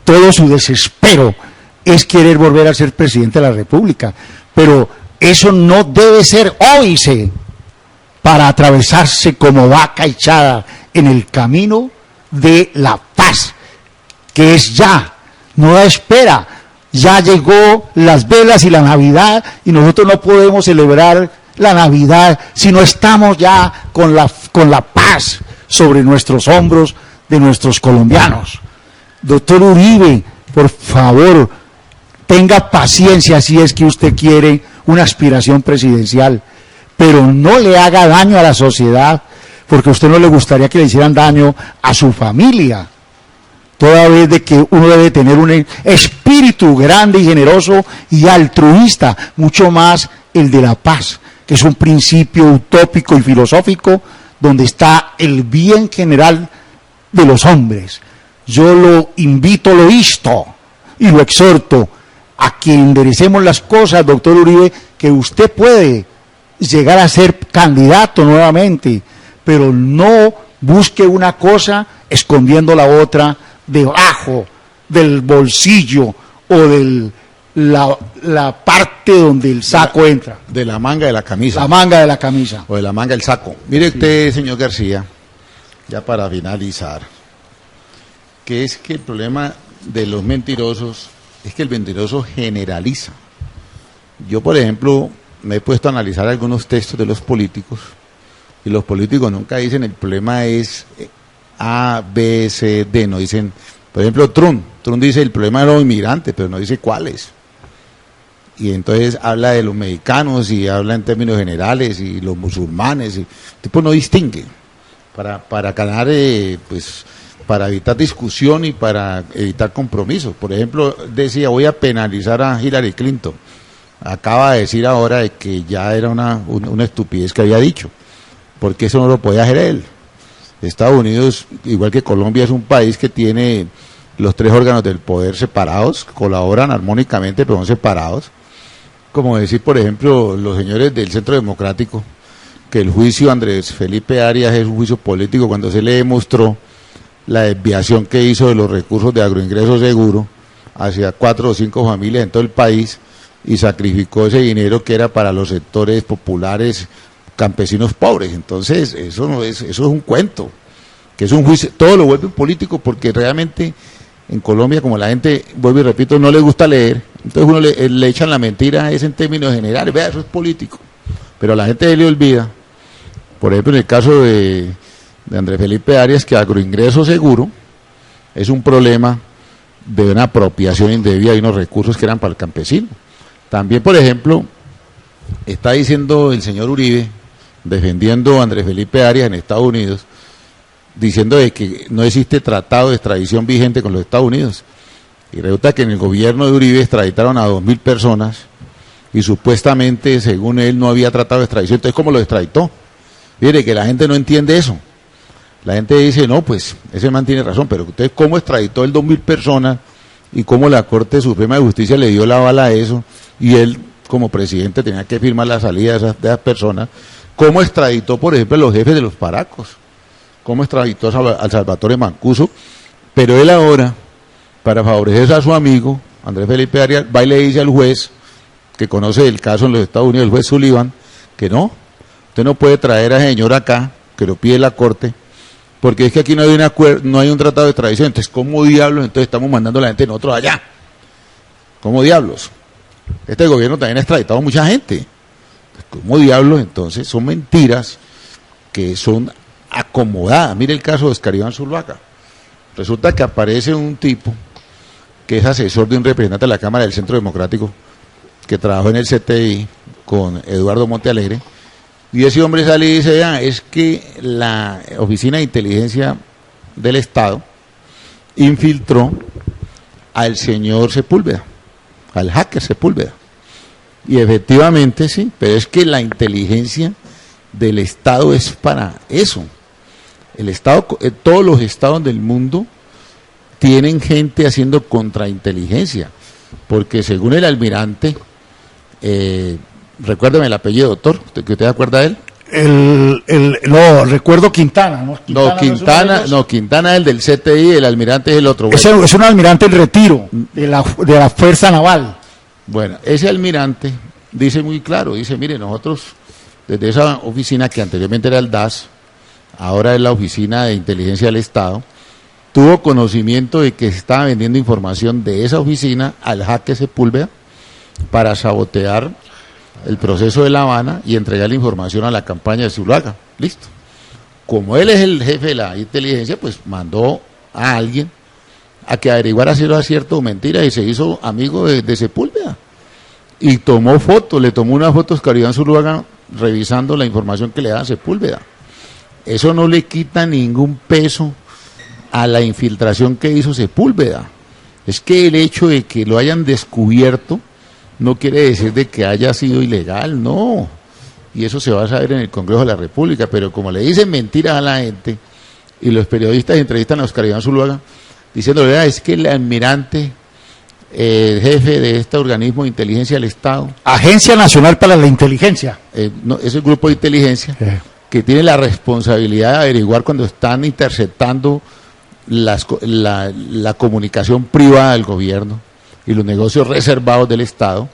todo su desespero es querer volver a ser presidente de la República. Pero eso no debe ser óbice para atravesarse como vaca echada en el camino de la paz, que es ya, no da espera. Ya llegó las velas y la Navidad, y nosotros no podemos celebrar la Navidad si no estamos ya con la paz sobre nuestros hombros de nuestros colombianos. Doctor Uribe, por favor, tenga paciencia si es que usted quiere una aspiración presidencial, pero no le haga daño a la sociedad, porque a usted no le gustaría que le hicieran daño a su familia. Toda vez de que uno debe tener un espíritu grande y generoso y altruista, mucho más el de la paz, que es un principio utópico y filosófico donde está el bien general de los hombres. Yo lo invito, lo insto y lo exhorto a que enderecemos las cosas, doctor Uribe, que usted puede llegar a ser candidato nuevamente, pero no busque una cosa escondiendo la otra debajo del bolsillo o del la parte donde el saco entra. De la manga de la camisa. La manga de la camisa. O de la manga del saco. Mire usted, señor García, ya para finalizar, que es que el problema de los mentirosos es que el mentiroso generaliza. Yo, por ejemplo, me he puesto a analizar algunos textos de los políticos y los políticos nunca dicen el problema es A, B, C, D, no dicen, por ejemplo, Trump dice el problema de los inmigrantes, pero no dice cuáles. Y entonces habla de los mexicanos y habla en términos generales y los musulmanes, y el tipo no distingue para ganar, pues, para evitar discusión y para evitar compromiso. Por ejemplo, decía, voy a penalizar a Hillary Clinton. Acaba de decir ahora de que ya era una estupidez que había dicho, porque eso no lo podía hacer él. Estados Unidos, igual que Colombia, es un país que tiene los tres órganos del poder separados, colaboran armónicamente, pero son separados. Como decir, por ejemplo, los señores del Centro Democrático, que el juicio de Andrés Felipe Arias es un juicio político cuando se le demostró la desviación que hizo de los recursos de agroingreso seguro hacia 4 o 5 familias en todo el país y sacrificó ese dinero que era para los sectores populares, campesinos pobres. Entonces, eso es un cuento, que es un juicio, todo lo vuelve político porque realmente en Colombia, como la gente, vuelvo y repito, no le gusta leer, entonces uno le echan la mentira, es en términos generales, vea, eso es político, pero a la gente le olvida, por ejemplo, en el caso de Andrés Felipe Arias, que agroingreso seguro es un problema de una apropiación indebida de unos recursos que eran para el campesino. También, por ejemplo, está diciendo el señor Uribe, defendiendo a Andrés Felipe Arias en Estados Unidos, diciendo de que no existe tratado de extradición vigente con los Estados Unidos. Y resulta que en el gobierno de Uribe extraditaron a 2.000 personas y supuestamente, según él, no había tratado de extradición. Entonces, ¿cómo lo extraditó? Mire, que la gente no entiende eso. La gente dice, no, pues, ese man tiene razón, pero entonces, ¿cómo extraditó el 2.000 personas y cómo la Corte Suprema de Justicia le dio la bala a eso y él, como presidente, tenía que firmar la salida de esas personas? ¿Cómo extraditó, por ejemplo, a los jefes de los paracos? ¿Cómo extraditó al Salvatore Mancuso? Pero él ahora, para favorecer a su amigo, Andrés Felipe Arias, va y le dice al juez, que conoce el caso en los Estados Unidos, el juez Sullivan, que no, usted no puede traer a ese señor acá, que lo pide la Corte, porque es que aquí no hay no hay un tratado de extradición. Entonces, ¿cómo diablos? Entonces estamos mandando a la gente nosotros allá. ¿Cómo diablos? Este gobierno también ha extraditado a mucha gente. ¿Cómo diablos? Entonces, son mentiras que son acomodadas. Mire el caso de Oscar Iván Zuluaga. Resulta que aparece un tipo que es asesor de un representante de la Cámara del Centro Democrático que trabajó en el CTI con Eduardo Montealegre, y ese hombre sale y dice, vean, es que la Oficina de Inteligencia del Estado infiltró al señor Sepúlveda, al hacker Sepúlveda. Y efectivamente sí, pero es que la inteligencia del Estado es para eso. El Estado, todos los estados del mundo tienen gente haciendo contrainteligencia, porque según el almirante, recuérdame el apellido, doctor, ¿que usted se acuerda de él? No, recuerdo Quintana, ¿no? Quintana es el del CTI, el almirante es el otro. Es un almirante en retiro de la Fuerza Naval. Bueno, ese almirante dice muy claro, dice, mire, nosotros desde esa oficina que anteriormente era el DAS, ahora es la Oficina de Inteligencia del Estado, tuvo conocimiento de que se estaba vendiendo información de esa oficina al hacker Sepúlveda para sabotear el proceso de La Habana y entregar la información a la campaña de Zuluaga. Listo. Como él es el jefe de la inteligencia, pues mandó a alguien a que averiguara si era cierto o mentira y se hizo amigo de Sepúlveda. Y tomó fotos, le tomó unas fotos Oscar Iván Zuluaga revisando la información que le da Sepúlveda. Eso no le quita ningún peso a la infiltración que hizo Sepúlveda. Es que el hecho de que lo hayan descubierto no quiere decir de que haya sido ilegal, no. Y eso se va a saber en el Congreso de la República, pero como le dicen mentiras a la gente, y los periodistas entrevistan a Oscar Iván Zuluaga, diciéndole, es que el almirante, el jefe de este organismo de inteligencia del Estado... Agencia Nacional para la Inteligencia. No, es el grupo de inteligencia que tiene la responsabilidad de averiguar cuando están interceptando la comunicación privada del gobierno. y los negocios reservados del Estado,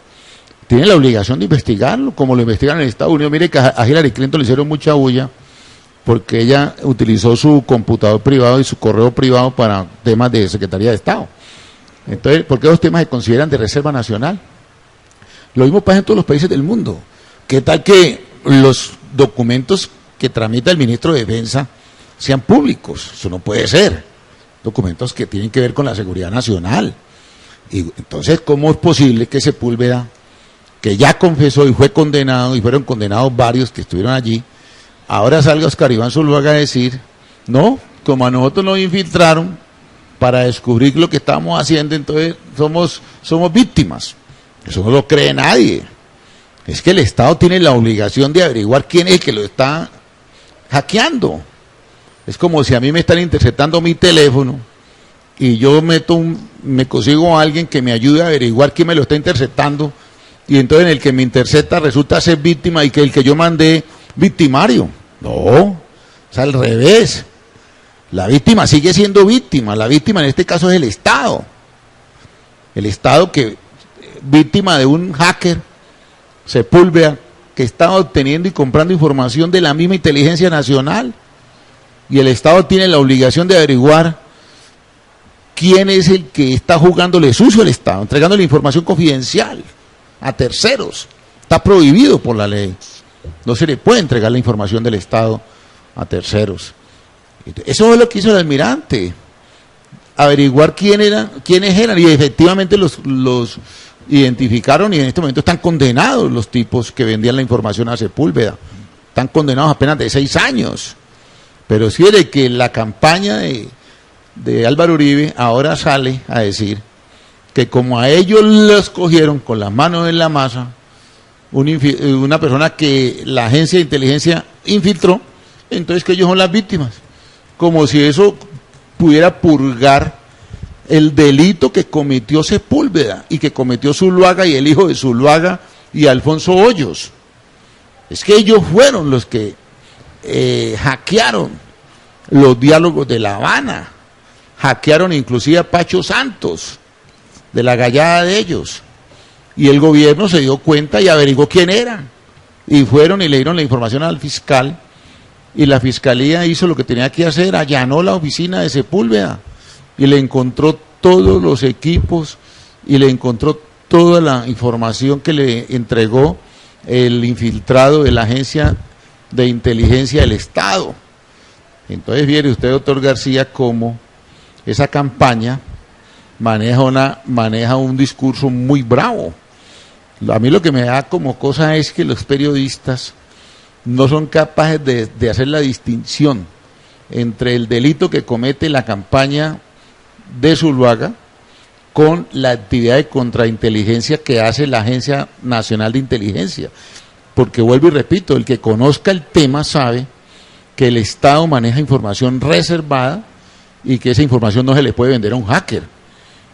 tienen la obligación de investigarlo, como lo investigan en Estados Unidos. Mire que a Hillary Clinton le hicieron mucha bulla porque ella utilizó su computador privado y su correo privado para temas de Secretaría de Estado. Entonces, ¿por qué esos temas se consideran de reserva nacional? Lo mismo pasa en todos los países del mundo. ¿Qué tal que los documentos que tramita el ministro de Defensa sean públicos? Eso no puede ser. Documentos que tienen que ver con la seguridad nacional. Y entonces, ¿cómo es posible que Sepúlveda, que ya confesó y fue condenado, y fueron condenados varios que estuvieron allí, ahora salga Oscar Iván Zuluaga a decir, no, como a nosotros nos infiltraron para descubrir lo que estábamos haciendo, entonces somos víctimas? Eso no lo cree nadie. Es que el Estado tiene la obligación de averiguar quién es el que lo está hackeando. Es como si a mí me están interceptando mi teléfono y yo me consigo a alguien que me ayude a averiguar quién me lo está interceptando, y entonces el que me intercepta resulta ser víctima y que el que yo mandé victimario. No, es al revés. La víctima sigue siendo víctima. La víctima en este caso es el Estado. El Estado que, víctima de un hacker, Sepúlveda, que está obteniendo y comprando información de la misma inteligencia nacional, y el Estado tiene la obligación de averiguar quién es el que está jugándole sucio al Estado, entregándole información confidencial a terceros. Está prohibido por la ley. No se le puede entregar la información del Estado a terceros. Eso es lo que hizo el almirante, averiguar quiénes eran, y efectivamente los identificaron, y en este momento están condenados los tipos que vendían la información a Sepúlveda. Están condenados apenas de 6 años. Pero sí de que la campaña de Álvaro Uribe ahora sale a decir que como a ellos los cogieron con las manos en la masa, una persona que la agencia de inteligencia infiltró, entonces que ellos son las víctimas. Como si eso pudiera purgar el delito que cometió Sepúlveda y que cometió Zuluaga y el hijo de Zuluaga y Alfonso Hoyos. Es que ellos fueron los que hackearon los diálogos de La Habana, hackearon inclusive a Pacho Santos, de la gallada de ellos, y el gobierno se dio cuenta y averiguó quién eran, y fueron y le dieron la información al fiscal, y la fiscalía hizo lo que tenía que hacer, allanó la oficina de Sepúlveda, y le encontró todos los equipos, y le encontró toda la información que le entregó el infiltrado de la agencia de inteligencia del Estado. Entonces viene usted, doctor García, cómo esa campaña maneja un discurso muy bravo. A mí lo que me da como cosa es que los periodistas no son capaces de hacer la distinción entre el delito que comete la campaña de Zuluaga con la actividad de contrainteligencia que hace la Agencia Nacional de Inteligencia. Porque vuelvo y repito, el que conozca el tema sabe que el Estado maneja información reservada y que esa información no se le puede vender a un hacker.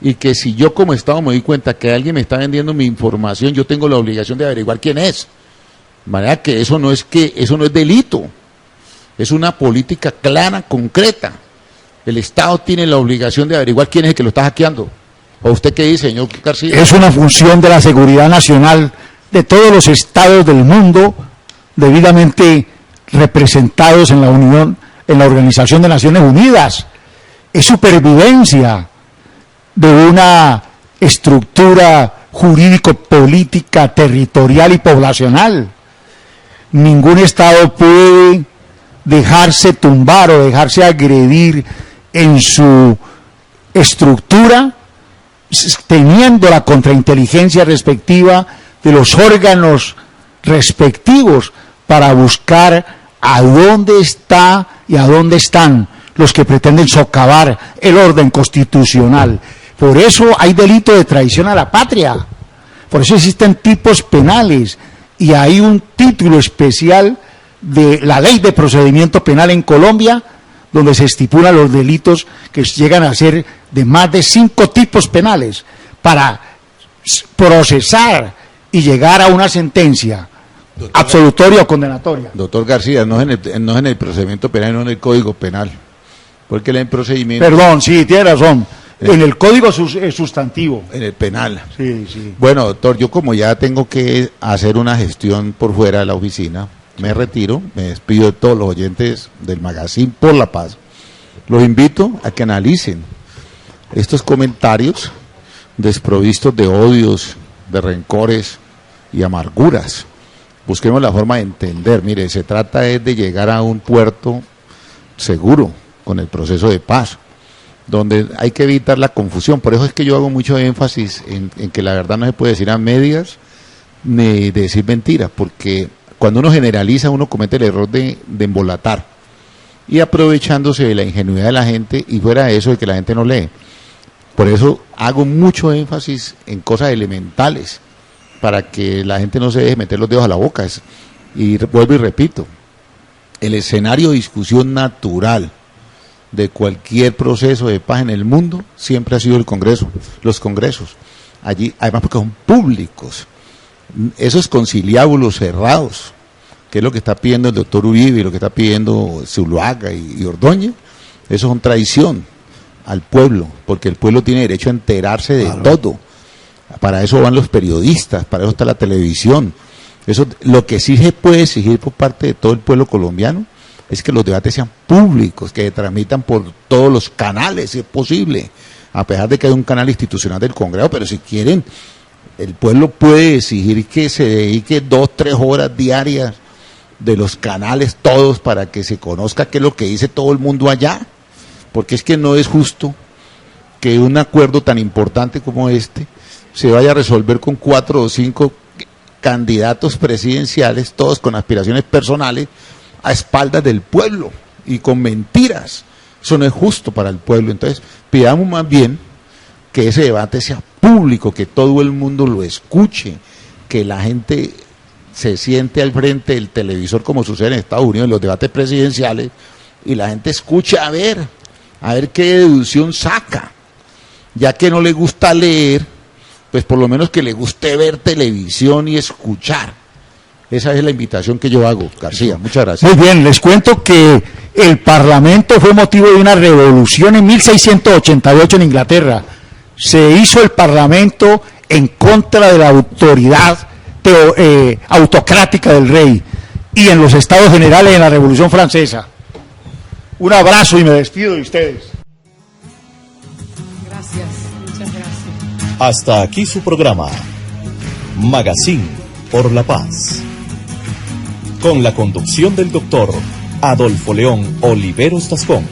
Y que si yo como Estado me doy cuenta que alguien me está vendiendo mi información, yo tengo la obligación de averiguar quién es. De manera que eso no es delito, es una política clara, concreta. El Estado tiene la obligación de averiguar quién es el que lo está hackeando. ¿O usted qué dice, señor García? Es una función de la seguridad nacional de todos los estados del mundo debidamente representados en la Unión, en la Organización de Naciones Unidas. Es supervivencia de una estructura jurídico-política, territorial y poblacional. Ningún estado puede dejarse tumbar o dejarse agredir en su estructura, teniendo la contrainteligencia respectiva de los órganos respectivos para buscar a dónde está y a dónde están los que pretenden socavar el orden constitucional. Por eso hay delito de traición a la patria, por eso existen tipos penales y hay un título especial de la Ley de Procedimiento Penal en Colombia donde se estipulan los delitos que llegan a ser de más de 5 tipos penales para procesar y llegar a una sentencia absolutoria o condenatoria. Doctor García, no es en el procedimiento penal, no en el Código Penal, porque el procedimiento... Perdón, sí, tiene razón. en el código sustantivo. En el penal. Sí, sí. Bueno, doctor, yo como ya tengo que hacer una gestión por fuera de la oficina, me retiro, me despido de todos los oyentes del Magazine por la Paz. Los invito a que analicen estos comentarios desprovistos de odios, de rencores y amarguras. Busquemos la forma de entender. Mire, se trata de llegar a un puerto seguro con el proceso de paz, donde hay que evitar la confusión. Por eso es que yo hago mucho énfasis en que la verdad no se puede decir a medias ni decir mentiras, porque cuando uno generaliza uno comete el error de embolatar y aprovechándose de la ingenuidad de la gente y fuera de eso de que la gente no lee. Por eso hago mucho énfasis en cosas elementales para que la gente no se deje meter los dedos a la boca. Y vuelvo y repito, el escenario de discusión natural de cualquier proceso de paz en el mundo siempre ha sido el Congreso, los congresos. Allí, además porque son públicos, esos conciliábulos cerrados, que es lo que está pidiendo el doctor Uribe y lo que está pidiendo Zuluaga y Ordóñez, eso es traición al pueblo, porque el pueblo tiene derecho a enterarse de todo. Para eso van los periodistas, para eso está la televisión. Eso, lo que sí se puede exigir por parte de todo el pueblo colombiano es que los debates sean públicos, que se transmitan por todos los canales, si es posible, a pesar de que hay un canal institucional del Congreso, pero si quieren, el pueblo puede exigir que se dedique 2-3 horas diarias de los canales todos para que se conozca qué es lo que dice todo el mundo allá, porque es que no es justo que un acuerdo tan importante como este se vaya a resolver con 4 o 5 candidatos presidenciales, todos con aspiraciones personales, a espaldas del pueblo y con mentiras. Eso no es justo para el pueblo. Entonces, pidamos más bien que ese debate sea público, que todo el mundo lo escuche, que la gente se siente al frente del televisor como sucede en Estados Unidos en los debates presidenciales y la gente escuche a ver qué deducción saca. Ya que no le gusta leer, pues por lo menos que le guste ver televisión y escuchar. Esa es la invitación que yo hago, García. Muchas gracias. Muy bien, les cuento que el Parlamento fue motivo de una revolución en 1688 en Inglaterra. Se hizo el Parlamento en contra de la autoridad autocrática del rey, y en los Estados Generales en la Revolución Francesa. Un abrazo y me despido de ustedes. Gracias, muchas gracias. Hasta aquí su programa, Magazine por la Paz, con la conducción del doctor Adolfo León Oliveros Tascón.